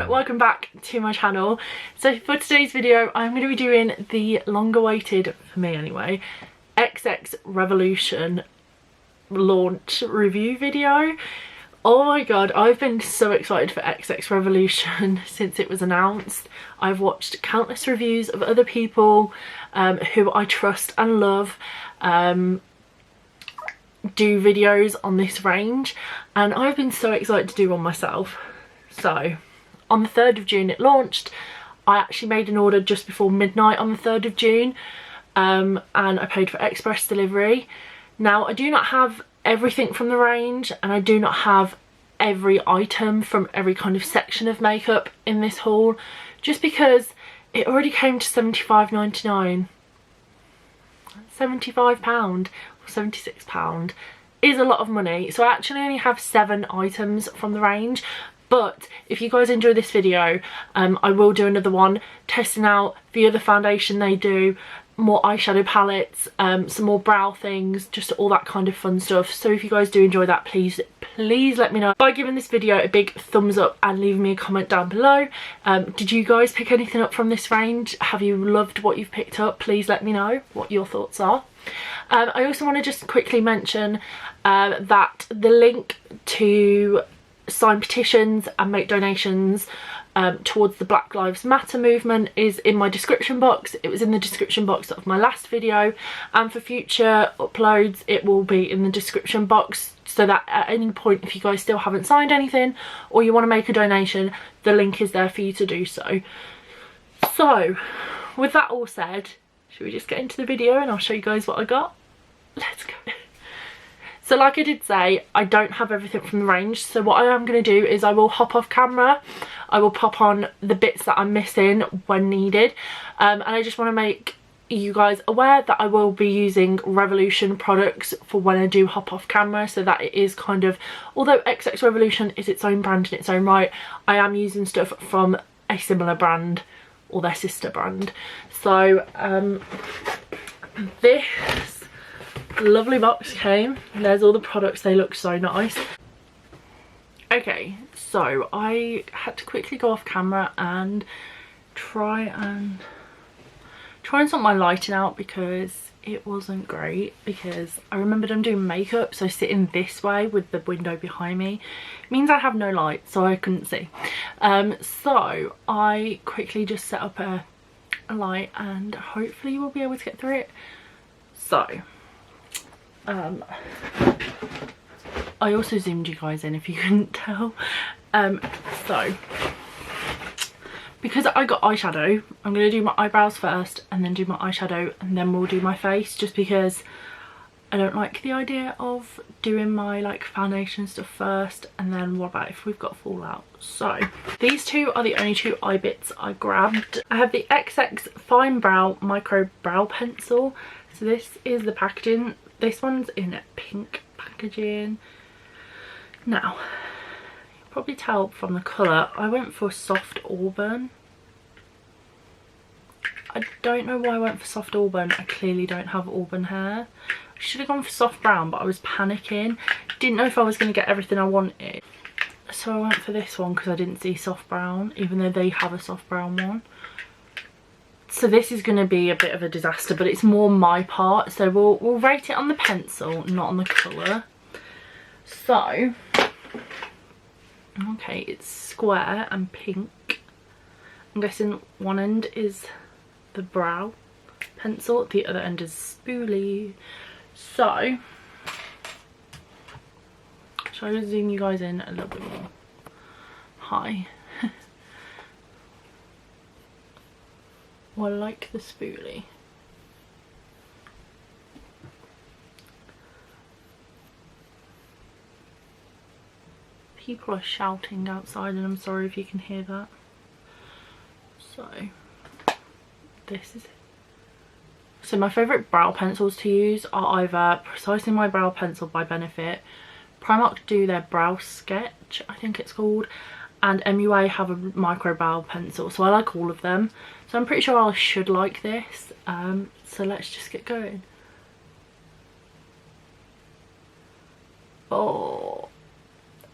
right, welcome back to my channel. So for today's video I'm going to be doing the long awaited, for me anyway, XX Revolution launch review video. Oh my god, I've been so excited for XX Revolution since it was announced. I've watched countless reviews of other people who I trust and love do videos on this range, and I've been so excited to do one myself. So on the 3rd of June it launched. I actually made an order just before midnight on the 3rd of June and I paid for express delivery. Now I do not have everything from the range, and I do not have every item from every kind of section of makeup in this haul, just because it already came to £75.99. £75 or £76 is a lot of money. So I actually only have 7 items from the range. But if you guys enjoy this video, I will do another one testing out the other foundation they do, more eyeshadow palettes, some more brow things, just all that kind of fun stuff. So if you guys do enjoy that, please let me know by giving this video a big thumbs up and leaving me a comment down below. Did you guys pick anything up from this range? Have you loved what you've picked up? Please let me know what your thoughts are. I also want to just quickly mention that the link to sign petitions and make donations towards the Black Lives Matter movement is in my description box. It was in the description box of my last video, and for future uploads it will be in the description box, so that at any point if you guys still haven't signed anything or you want to make a donation, the link is there for you to do so. So with that all said, should we just get into the video and I'll show you guys what I got? Let's go. So like I did say, I don't have everything from the range, so what I am going to do is I will hop off camera, I will pop on the bits that I'm missing when needed, and I just want to make you guys aware that I will be using Revolution products for when I do hop off camera, so that it is kind of, although XX Revolution is its own brand in its own right, I am using stuff from a similar brand or their sister brand. So this lovely box came. There's all the products, they look so nice. Okay, so I had to quickly go off camera and try and sort my lighting out, because it wasn't great, because I remembered I'm doing makeup, so sitting this way with the window behind me means I have no light, so I couldn't see. So I quickly just set up a light and hopefully we'll be able to get through it. So I also zoomed you guys in if you couldn't tell. So because I got eyeshadow, I'm going to do my eyebrows first and then do my eyeshadow and then we'll do my face, just because I don't like the idea of doing my like foundation stuff first and then what about if we've got fallout. So these two are the only 2 eye bits I grabbed. I have the XX Fine Brow Micro Brow Pencil. So this is the packaging. This one's in pink packaging. Now, you can probably tell from the colour, I went for soft auburn. I don't know why I went for soft auburn. I clearly don't have auburn hair. I should have gone for soft brown, but I was panicking. Didn't know if I was going to get everything I wanted. So I went for this one because I didn't see soft brown, even though they have a soft brown one. So this is going to be a bit of a disaster, but it's more my part, so we'll rate it on the pencil, not on the colour. So okay, it's square and pink. I'm guessing one end is the brow pencil, the other end is spoolie. So shall I just zoom you guys in a little bit more? Hi. Well, I like the spoolie. People are shouting outside and I'm sorry if you can hear that. So this is it. So my favourite brow pencils to use are either Precisely My Brow Pencil by Benefit, Primark do their Brow Sketch, I think it's called, and MUA have a micro brow pencil, so I like all of them. So I'm pretty sure I should like this. So let's just get going. Oh,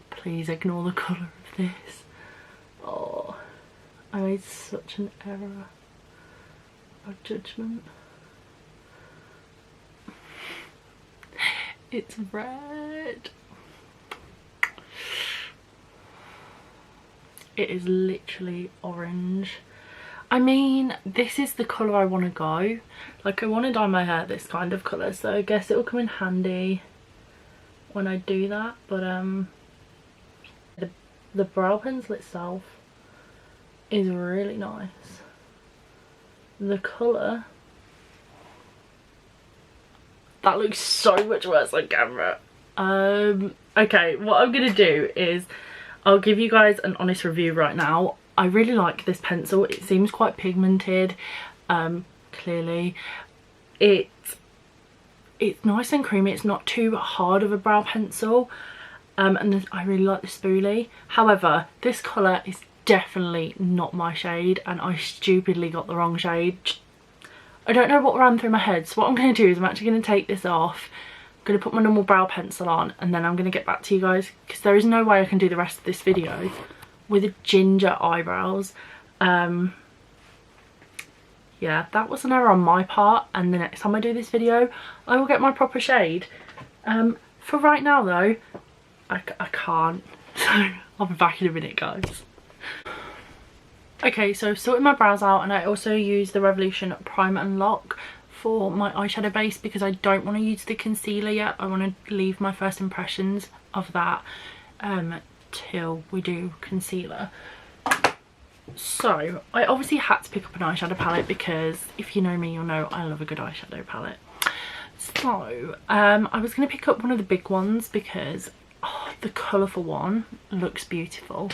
please ignore the colour of this. Oh, I made such an error of judgment. It's red. It is literally orange. I mean, this is the colour I want to go. Like, I want to dye my hair this kind of colour, so I guess it will come in handy when I do that. But the brow pencil itself is really nice. The colour, that looks so much worse on camera. Okay, what I'm gonna do is I'll give you guys an honest review right now. I really like this pencil. It seems quite pigmented, clearly. It's nice and creamy. It's not too hard of a brow pencil, and I really like the spoolie. However, this colour is definitely not my shade, and I stupidly got the wrong shade. I don't know what ran through my head, so what I'm going to do is I'm actually going to take this off. I'm going to put my normal brow pencil on, and then I'm going to get back to you guys, because there is no way I can do the rest of this video with ginger eyebrows. Yeah, that was an error on my part, and the next time I do this video I will get my proper shade. For right now though, I can't, so I'll be back in a minute, guys. Okay, so I've sorted my brows out, and I also use the Revolution Primer and Lock for my eyeshadow base because I don't want to use the concealer yet. I want to leave my first impressions of that till we do concealer. So I obviously had to pick up an eyeshadow palette because if you know me, you'll know I love a good eyeshadow palette. So I was going to pick up one of the big ones because the colourful one looks beautiful,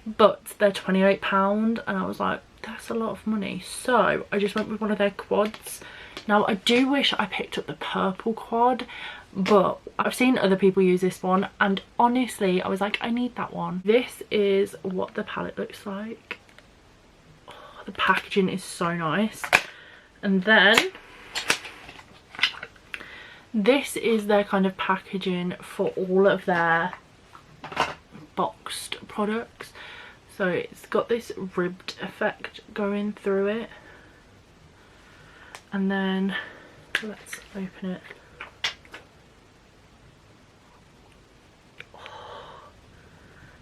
but they're £28 and I was like, that's a lot of money. So I just went with one of their quads. Now I do wish I picked up the purple quad, but I've seen other people use this one, and honestly I was like, I need that one. This is what the palette looks like. Oh, the packaging is so nice. And then this is their kind of packaging for all of their boxed products. So it's got this ribbed effect going through it. And then let's open it.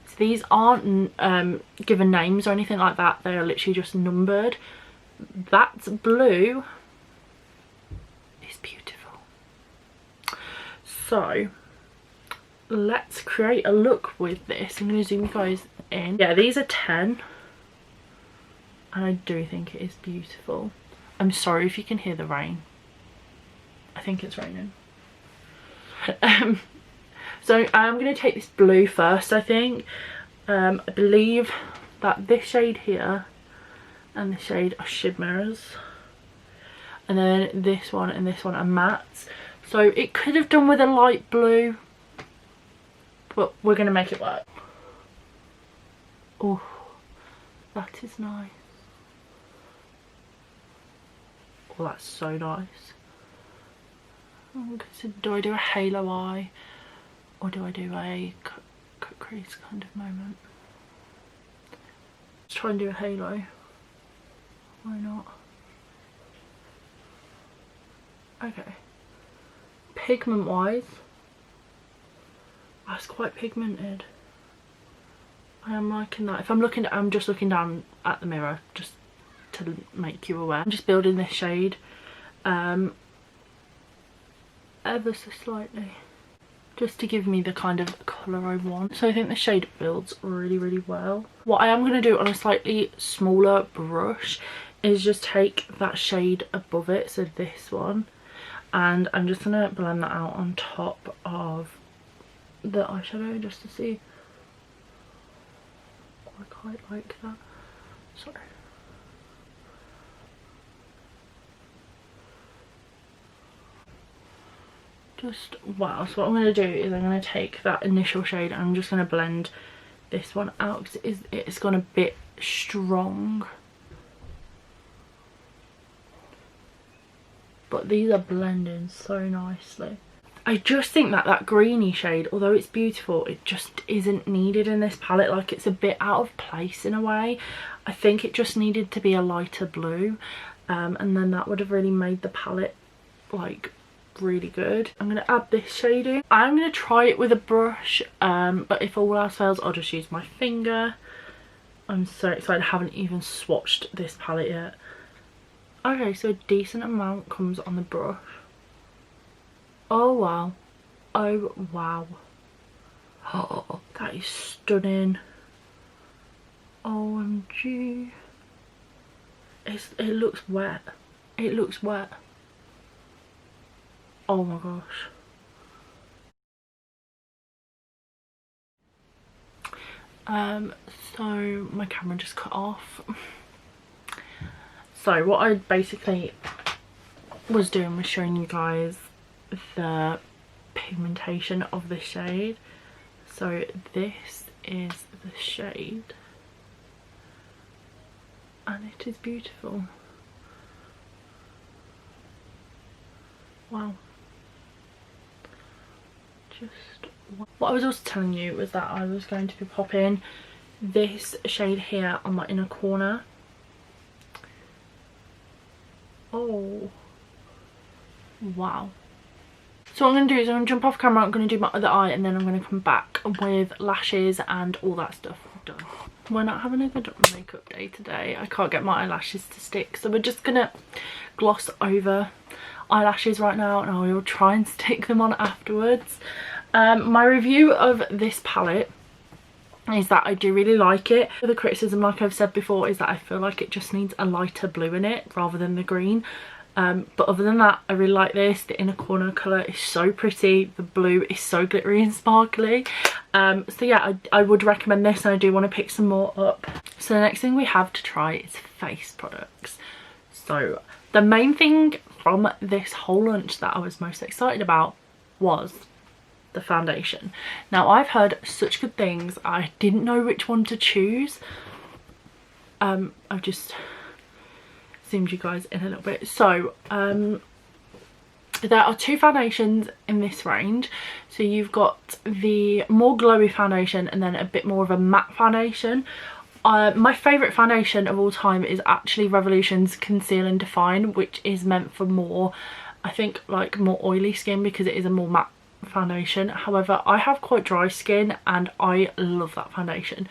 So these aren't given names or anything like that. They are literally just numbered. That's blue. It's beautiful. So let's create a look with this. I'm going to zoom you guys in. Yeah, these are 10. And I do think it is beautiful. I'm sorry if you can hear the rain. I think it's raining. So I'm going to take this blue first, I think. I believe that this shade here and this shade are shimmers. And then this one and this one are mattes. So it could have done with a light blue, but we're going to make it work. Oh, that is nice. Oh, that's so nice. So do I do a halo eye or do I do a cut crease kind of moment? Let's try and do a halo. Why not? Okay. Pigment wise, that's quite pigmented. I am liking that. If I'm looking at, I'm just looking down at the mirror just to make you aware. I'm just building this shade ever so slightly just to give me the kind of colour I want. So I think the shade builds really, really well. What I am going to do on a slightly smaller brush is just take that shade above it, so this one, and I'm just going to blend that out on top of the eyeshadow just to see. I quite like that. Sorry. Just wow. So what I'm going to do is I'm going to take that initial shade and I'm just going to blend this one out because it's gone a bit strong. But these are blending so nicely. I just think that that greeny shade, although it's beautiful, it just isn't needed in this palette. Like, it's a bit out of place in a way. I think it just needed to be a lighter blue, and then that would have really made the palette like really good. I'm going to add this shade in. I'm going to try it with a brush, but if all else fails I'll just use my finger. I'm so excited. I haven't even swatched this palette yet. Okay, so a decent amount comes on the brush. Oh wow. Oh wow. Oh, that is stunning. OMG. It looks wet. It looks wet. Oh my gosh. So my camera just cut off. So what I basically was doing was showing you guys the pigmentation of the shade. So this is the shade, and it is beautiful. Wow. What I was also telling you was that I was going to be popping this shade here on my inner corner. Oh wow. So what I'm going to do is I'm going to jump off camera, I'm going to do my other eye, and then I'm going to come back with lashes and all that stuff done. We're not having a good makeup day today. I can't get my eyelashes to stick, so we're just going to gloss over eyelashes right now, and I will try and stick them on afterwards. My review of this palette is that I do really like it. The criticism, like I've said before, is that I feel like it just needs a lighter blue in it rather than the green. But other than that, I really like this. The inner corner colour is so pretty. The blue is so glittery and sparkly. So yeah, I would recommend this, and I do want to pick some more up. So the next thing we have to try is face products. So the main thing from this whole launch that I was most excited about was the foundation. Now, I've heard such good things, I didn't know which one to choose. I've just zoomed you guys in a little bit. So there are two foundations in this range. So you've got the more glowy foundation and then a bit more of a matte foundation. My favourite foundation of all time is actually Revolution's Conceal and Define, which is meant for more, I think, like more oily skin, because it is a more matte foundation. However, I have quite dry skin and I love that foundation,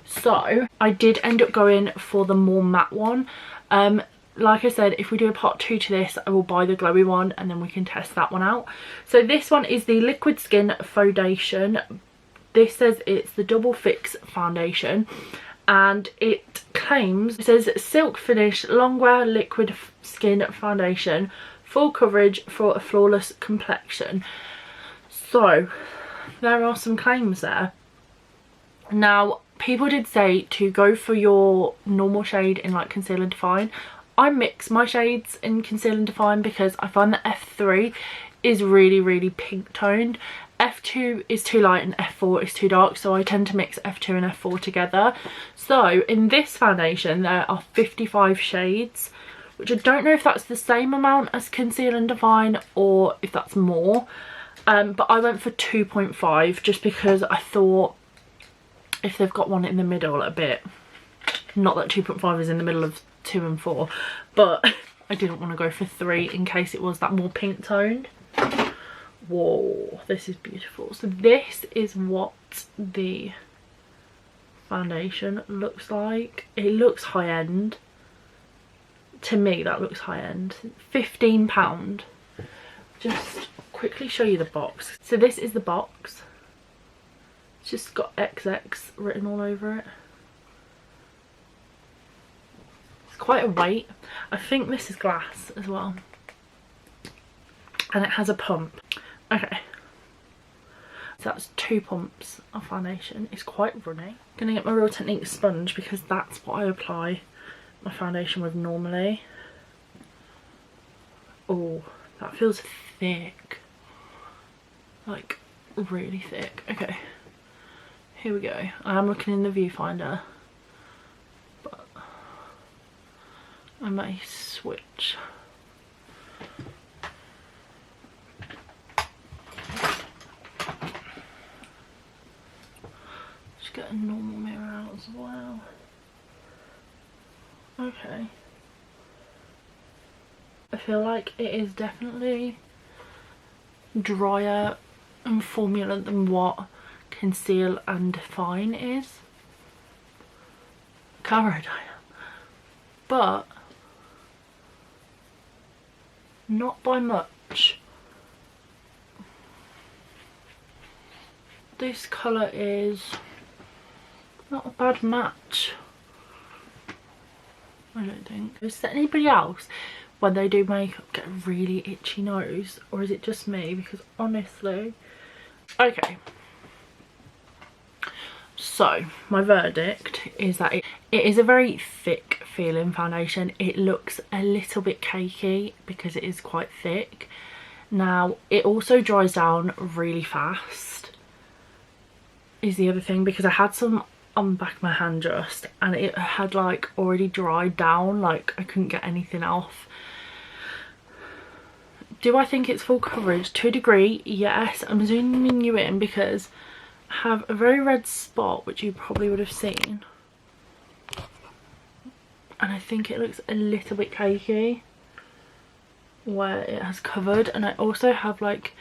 so I did end up going for the more matte one. Like I said, if we do a part 2 to this, I will buy the glowy one and then we can test that one out. So this one is the Liquid Skin Foundation. This says it's the Double Fix Foundation, and it claims, it says silk finish long wear liquid skin foundation, full coverage for a flawless complexion. So there are some claims there. Now, people did say to go for your normal shade in like Conceal and Define. I mix my shades in Conceal and Define because I find that F3 is really pink toned. F2 is too light and F4 is too dark, so I tend to mix F2 and F4 together. So in this foundation there are 55 shades, which I don't know if that's the same amount as Conceal and Define or if that's more. But I went for 2.5 just because I thought if they've got one in the middle a bit, not that 2.5 is in the middle of 2 and 4, but I didn't want to go for 3 in case it was that more pink toned. Whoa, this is beautiful. So this is what the foundation looks like. It looks high end. To me, that looks high end. £15. Just quickly show you the box. So this is the box. It's just got XX written all over it. It's quite a weight. I think this is glass as well. And it has a pump. Okay. So that's 2 pumps of foundation. It's quite runny. I'm gonna get my Real Technique sponge because that's what I apply my foundation with normally. Oh, that feels thick. Like really thick. Okay, here we go. I am looking in the viewfinder, but I may switch. Okay. I feel like it is definitely drier and formula than what Conceal and Define is. Covered I am. But not by much. This colour is not a bad match, I don't think. Is there anybody else when they do makeup get a really itchy nose, or is it just me? Because honestly, okay, so my verdict is that it is a very thick feeling foundation. It looks a little bit cakey because it is quite thick. Now it also dries down really fast is the other thing, because I had some on the back of my hand just, and it had like already dried down, like I couldn't get anything off. Do I think it's full coverage? To a degree, yes. I'm zooming you in because I have a very red spot which you probably would have seen, and I think it looks a little bit cakey where it has covered. And I also have like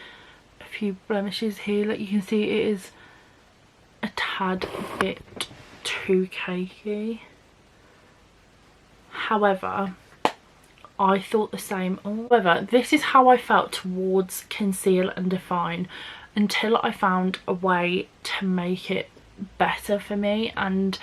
a few blemishes here, like you can see it is a tad bit too cakey. However, I thought the same. However, this is how I felt towards Conceal and Define until I found a way to make it better for me. And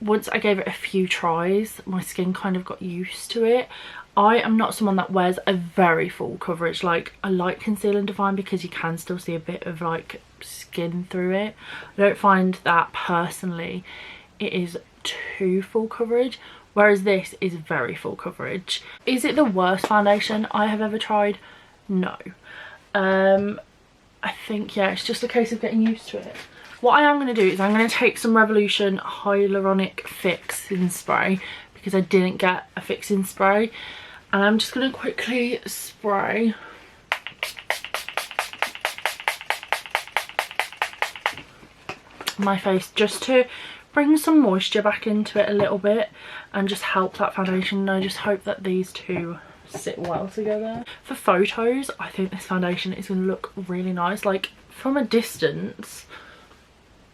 once I gave it a few tries, my skin kind of got used to it. I am not someone that wears a very full coverage. Like, I like Conceal and Define because you can still see a bit of like skin through it. I don't find that personally it is too full coverage, whereas this is very full coverage. Is it the worst foundation I have ever tried? No. I think, yeah, it's just a case of getting used to it. What I am going to do is I'm going to take some Revolution Hyaluronic fixing spray because I didn't get a fixing spray, and I'm just going to quickly spray my face just to bring some moisture back into it a little bit and just help that foundation. And I just hope that these two sit well together. For photos, I think this foundation is going to look really nice, like from a distance.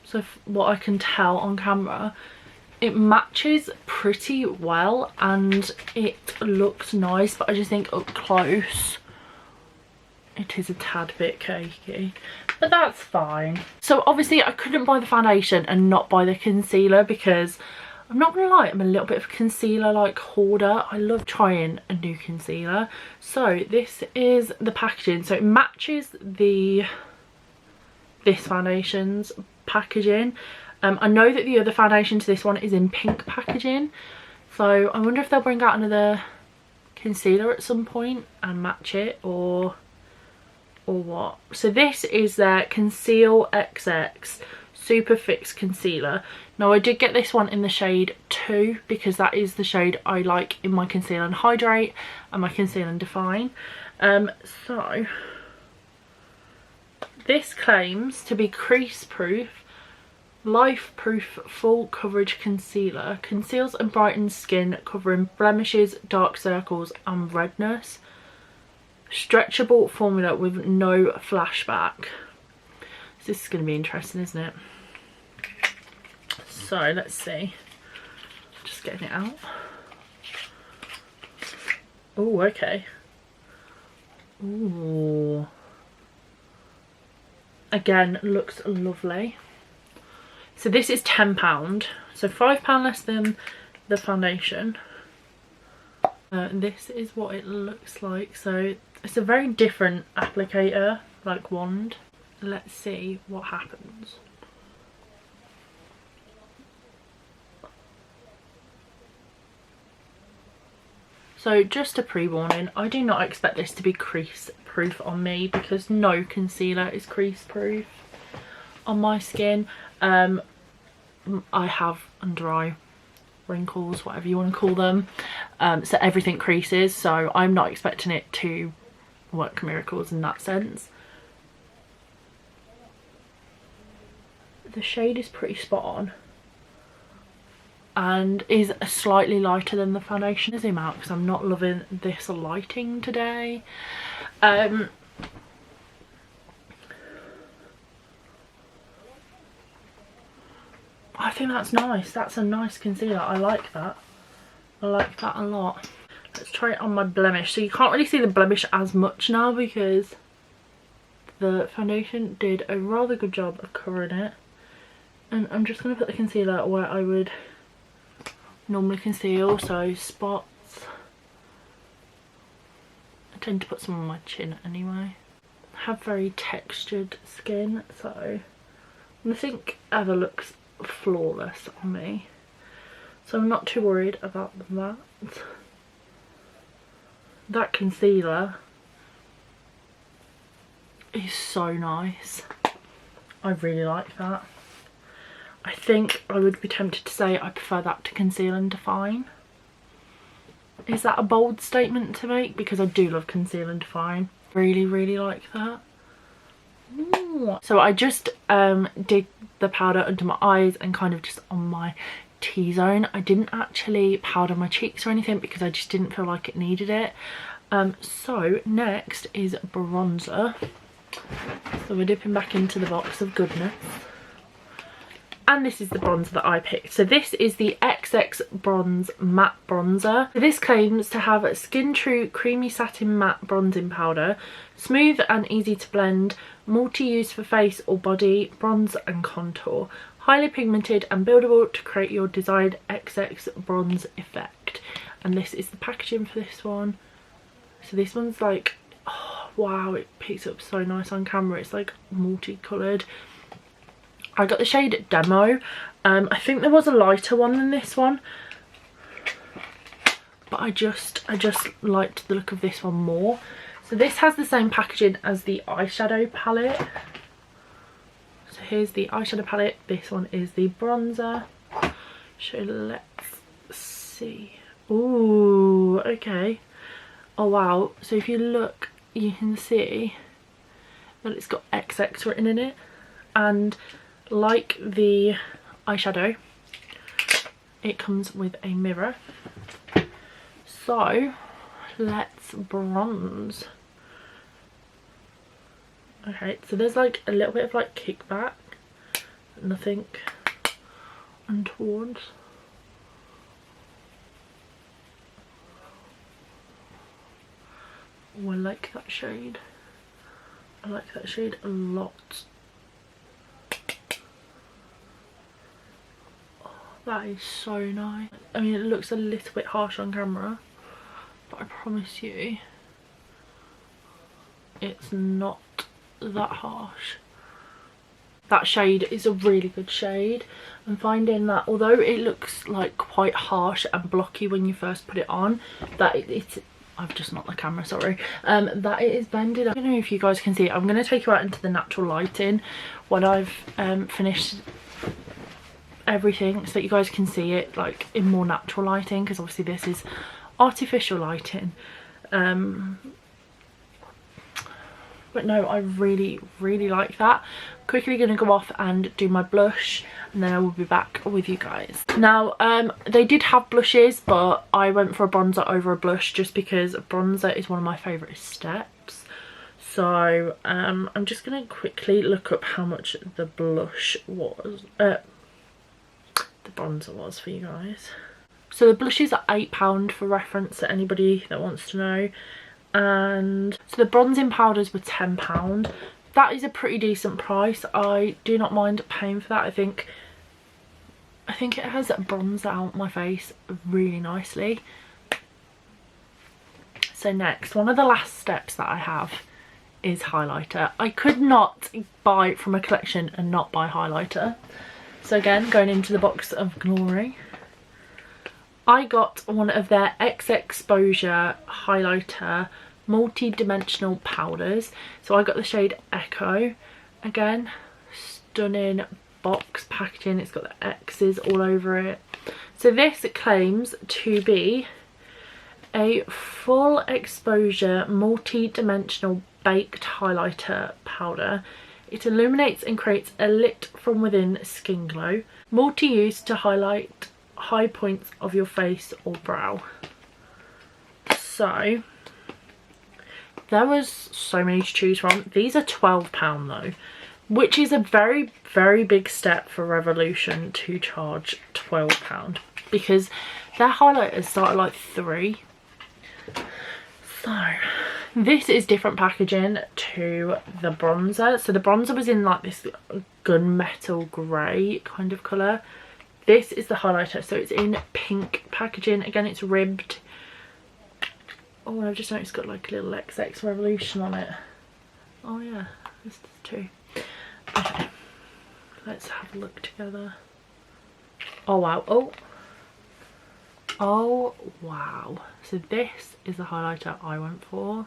So what I can tell on camera, it matches pretty well and it looks nice, but I just think up close it is a tad bit cakey, but that's fine. So obviously I couldn't buy the foundation and not buy the concealer, because I'm not gonna lie, I'm a little bit of a concealer like hoarder. I love trying a new concealer. So this is the packaging. So it matches this foundation's packaging. I know that the other foundation to this one is in pink packaging, so I wonder if they'll bring out another concealer at some point and match it, or what. So this is their Conceal XX Super Fix Concealer. Now I did get this one in the shade 2 because that is the shade I like in my Conceal and Hydrate and my Conceal and Define. So this claims to be crease proof, life proof full coverage concealer, conceals and brightens skin covering blemishes, dark circles and redness. Stretchable formula with no flashback. This is going to be interesting, isn't it? So let's see. Just getting it out. Oh, okay. Ooh. Again, looks lovely. So this is £10, so £5 less than the foundation. This is what it looks like. So it's a very different applicator, like wand. Let's see what happens. So just a pre-warning, I do not expect this to be crease proof on me because no concealer is crease proof on my skin. I have under eye wrinkles, whatever you want to call them, so everything creases, so I'm not expecting it to work miracles in that sense. The shade is pretty spot on. and is slightly lighter than the foundation. Zoom out because I'm not loving this lighting today. I think that's nice. That's a nice concealer. I like that. I like that a lot. Let's try it on my blemish. So you can't really see the blemish as much now because the foundation did a rather good job of covering it. And I'm just going to put the concealer where I would normally conceal, so spots. I tend to put some on my chin anyway. I have very textured skin, so nothing ever looks flawless on me. So I'm not too worried about that. That concealer is so nice. I really like that. I think I would be tempted to say I prefer that to conceal and define. Is that a bold statement to make? Because I do love conceal and define. Really, really like that. Ooh. So I just did the powder under my eyes and kind of just on my T-zone. I didn't actually powder my cheeks or anything because I just didn't feel like it needed it. So next is bronzer. So we're dipping back into the box of goodness. And this is the bronzer that I picked. So this is the XX Bronze Matte Bronzer. So this claims to have a Skin True Creamy Satin Matte Bronzing Powder, smooth and easy to blend, multi-use for face or body, bronze and contour, highly pigmented and buildable to create your desired XX bronze effect. And this is the packaging for this one. So this one's like, oh wow, it picks up so nice on camera. It's like multicoloured. I got the shade Demo. I think there was a lighter one than this one, but I just liked the look of this one more. So this has the same packaging as the eyeshadow palette. So here's the eyeshadow palette. This one is the bronzer. So let's see. Ooh, okay. Oh wow. So if you look, you can see that it's got XX written in it, and like the eyeshadow, it comes with a mirror. So let's bronze. Okay, so there's like a little bit of like kickback, nothing untoward. Oh, I like that shade. I like that shade a lot. That is so nice. I mean, it looks a little bit harsh on camera, but I promise you it's not that harsh. That shade is a really good shade. I'm finding that although it looks like quite harsh and blocky when you first put it on, that it's I've just knocked the camera, sorry. That it is blended. I don't know if you guys can see it. I'm going to take you out into the natural lighting when I've finished everything so that you guys can see it like in more natural lighting, because obviously this is artificial lighting. But no, I really like that. Quickly gonna go off and do my blush and then I will be back with you guys. Now they did have blushes, but I went for a bronzer over a blush just because bronzer is one of my favorite steps. So I'm just gonna quickly look up how much the blush was, the bronzer was for you guys. So the blushes are £8 for reference to anybody that wants to know. And so the bronzing powders were £10. That is a pretty decent price. I do not mind paying for that. I think it has bronzed out my face really nicely. So next, one of the last steps that I have is highlighter. I could not buy from a collection and not buy highlighter. So again, going into the box of glory, I got one of their X Exposure highlighter multi-dimensional powders. So I got the shade Echo. Again, stunning box packaging. It's got the X's all over it. So this claims to be a full exposure multi-dimensional baked highlighter powder. It illuminates and creates a lit from within skin glow. Multi-use to highlight high points of your face or brow. So there was so many to choose from. These are £12 though, which is a very, very big step for Revolution to charge £12, because their highlighters start at like £3. So this is different packaging to the bronzer. So the bronzer was in like this gunmetal grey kind of colour. This is the highlighter, so it's in pink packaging. Again, it's ribbed. Oh, I've just noticed it's got like a little XX Revolution on it. Oh yeah, this is too. Okay, let's have a look together. Oh wow, oh wow. So this is the highlighter I went for.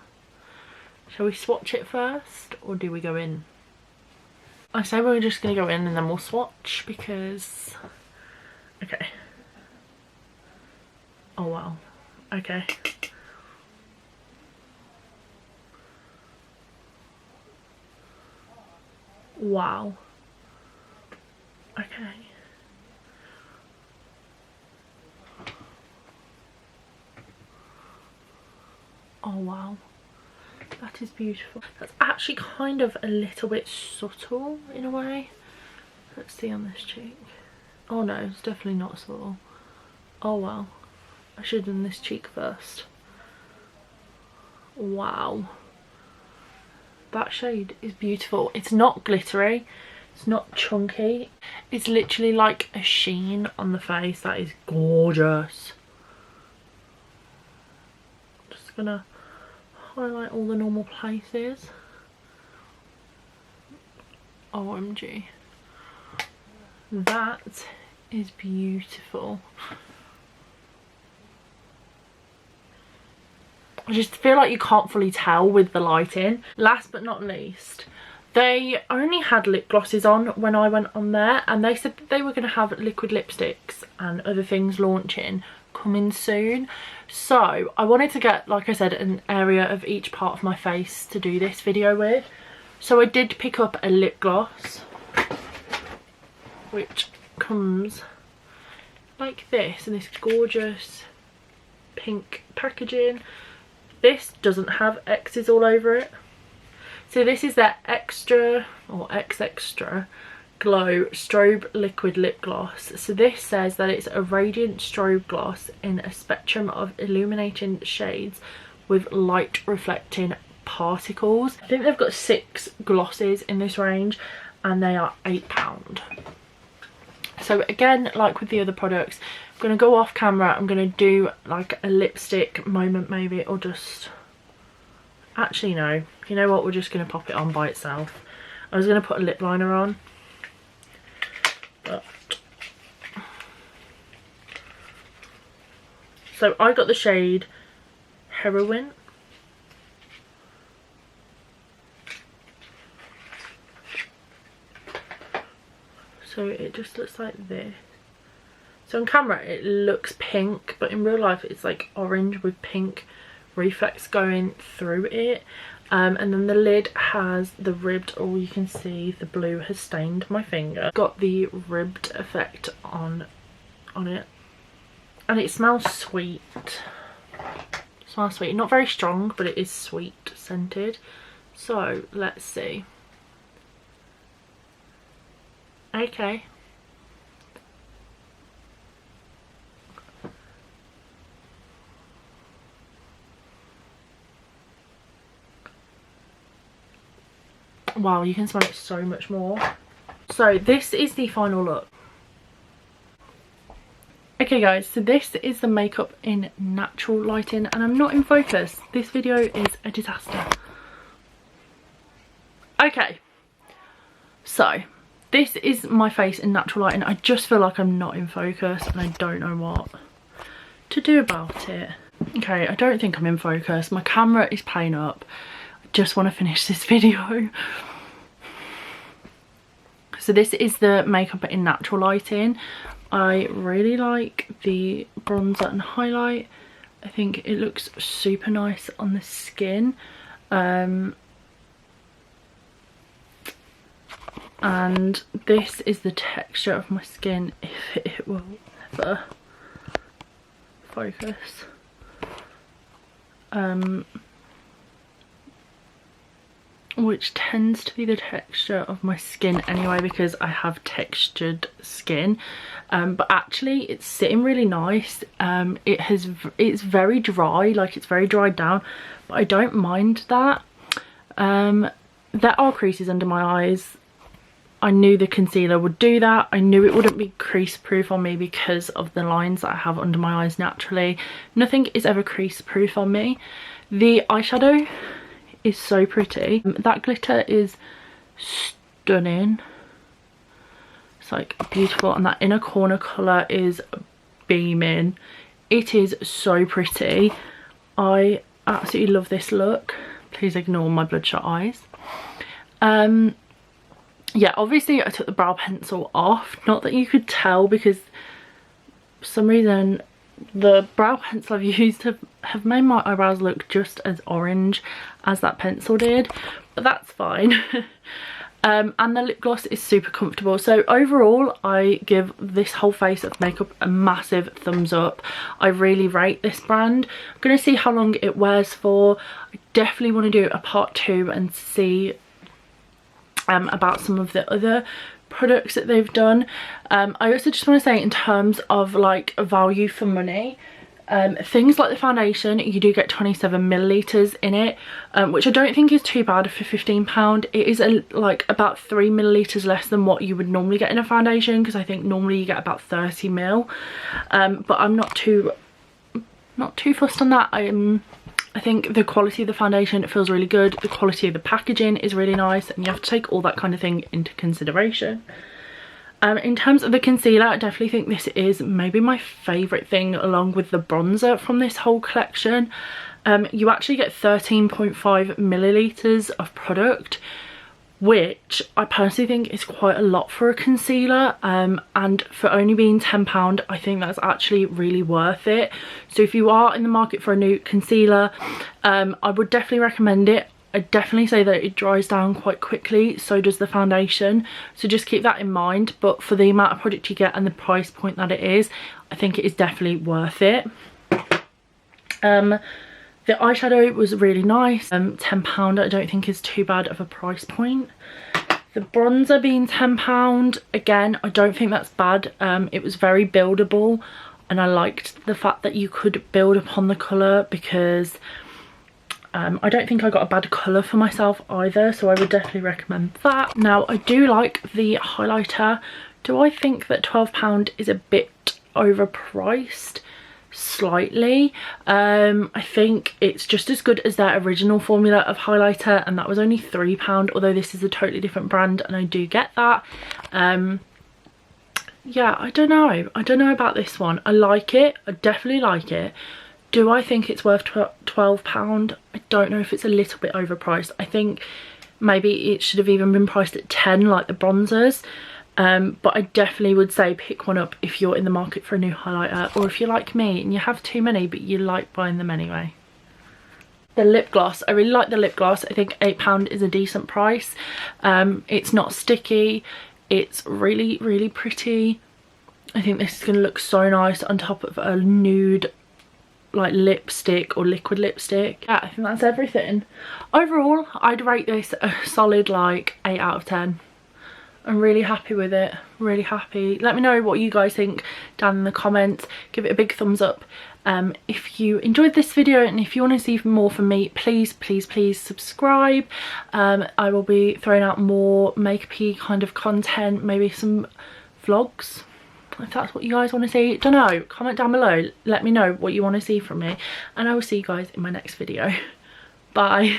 Shall we swatch it first, or do we go in? I say we're just gonna go in and then we'll swatch, because okay. Oh wow, okay. Wow. Okay. Oh wow. That is beautiful. That's actually kind of a little bit subtle in a way. Let's see on this cheek. Oh no, it's definitely not subtle. Oh wow. I should have done this cheek first. Wow. That shade is beautiful. It's not glittery, it's not chunky, it's literally like a sheen on the face that is gorgeous. Just gonna highlight all the normal places. OMG, that is beautiful. I just feel like you can't fully tell with the lighting. Last but not least, they only had lip glosses on when I went on there, and they said that they were going to have liquid lipsticks and other things launching coming soon. So I wanted to get, like I said, an area of each part of my face to do this video with. So I did pick up a lip gloss, which comes like this in this gorgeous pink packaging. This doesn't have X's all over it. So this is their extra, or X Extra Glow Strobe Liquid Lip Gloss. So this says that it's a radiant strobe gloss in a spectrum of illuminating shades with light reflecting particles. I think they've got 6 glosses in this range, and they are £8. So again, like with the other products, I'm going to go off camera. I'm going to do like a lipstick moment maybe, or just... Actually no, you know what, we're just going to pop it on by itself. I was going to put a lip liner on, but... So I got the shade Heroine. So it just looks like this. So on camera it looks pink, but in real life it's like orange with pink reflex going through it. And then the lid has the ribbed, or you can see the blue has stained my finger. Got the ribbed effect on it. And it smells sweet. Smells sweet. Not very strong, but it is sweet scented. So let's see. Okay. Wow, you can smell it so much more. So this is the final look. Okay guys, so this is the makeup in natural lighting, and I'm not in focus. This video is a disaster. Okay, so this is my face in natural lighting. I just feel like I'm not in focus and I don't know what to do about it. Okay, I don't think I'm in focus. My camera is playing up. I just want to finish this video. So this is the makeup in natural lighting. I really like the bronzer and highlight. I think it looks super nice on the skin. And this is the texture of my skin, if it will ever focus. Which tends to be the texture of my skin anyway, because I have textured skin. But actually it's sitting really nice. It's very dry, like it's very dried down, but I don't mind that. There are creases under my eyes. I knew the concealer would do that. I knew it wouldn't be crease proof on me because of the lines that I have under my eyes naturally. Nothing is ever crease proof on me. The eyeshadow is so pretty. That glitter is stunning. It's like beautiful, and that inner corner colour is beaming. It is so pretty. I absolutely love this look. Please ignore my bloodshot eyes. Yeah, obviously I took the brow pencil off. Not that you could tell, because for some reason the brow pencil I've used have made my eyebrows look just as orange as that pencil did, but that's fine. And the lip gloss is super comfortable. So overall I give this whole face of makeup a massive thumbs up. I really rate this brand. I'm going to see how long it wears for. I definitely want to do a part 2 and see about some of the other products that they've done. I also just want to say, in terms of like value for money, things like the foundation, you do get 27 millilitres in it, which I don't think is too bad for £15. It is like about 3 millilitres less than what you would normally get in a foundation, because I think normally you get about 30 ml. But I'm not too fussed on that. I think the quality of the foundation, it feels really good. The quality of the packaging is really nice, and you have to take all that kind of thing into consideration. In terms of the concealer, I definitely think this is maybe my favourite thing, along with the bronzer from this whole collection. You actually get 13.5 millilitres of product, which I personally think is quite a lot for a concealer, and for only being £10, I think that's actually really worth it. So if you are in the market for a new concealer, I would definitely recommend it. I definitely say that it dries down quite quickly, so does the foundation, so just keep that in mind. But for the amount of product you get and the price point that it is, I think it is definitely worth it. The eyeshadow was really nice. £10 I don't think is too bad of a price point. The bronzer being £10, again, I don't think that's bad. It was very buildable, and I liked the fact that you could build upon the colour, because I don't think I got a bad colour for myself either, so I would definitely recommend that. Now, I do like the highlighter. Do I think that £12 is a bit overpriced? Slightly. I think it's just as good as their original formula of highlighter, and that was only £3, although this is a totally different brand, and I do get that. Yeah, I don't know about this one. I like it. I definitely like it. Do I think it's worth £12? I don't know if it's a little bit overpriced. I think maybe it should have even been priced at 10 like the bronzers. But I definitely would say pick one up if you're in the market for a new highlighter, or if you're like me and you have too many but you like buying them anyway. The lip gloss, I really like the lip gloss. I think £8 is a decent price. It's not sticky. It's really, really pretty. I think this is going to look so nice on top of a nude like lipstick or liquid lipstick. Yeah, I think that's everything. Overall, I'd rate this a solid like 8 out of 10. I'm really happy with it, really happy. Let me know what you guys think down in the comments. Give it a big thumbs up. If you enjoyed this video, and if you want to see more from me, please subscribe. I will be throwing out more makeup-y kind of content, maybe some vlogs, if that's what you guys want to see. Don't know, comment down below, let me know what you want to see from me, and I will see you guys in my next video. Bye.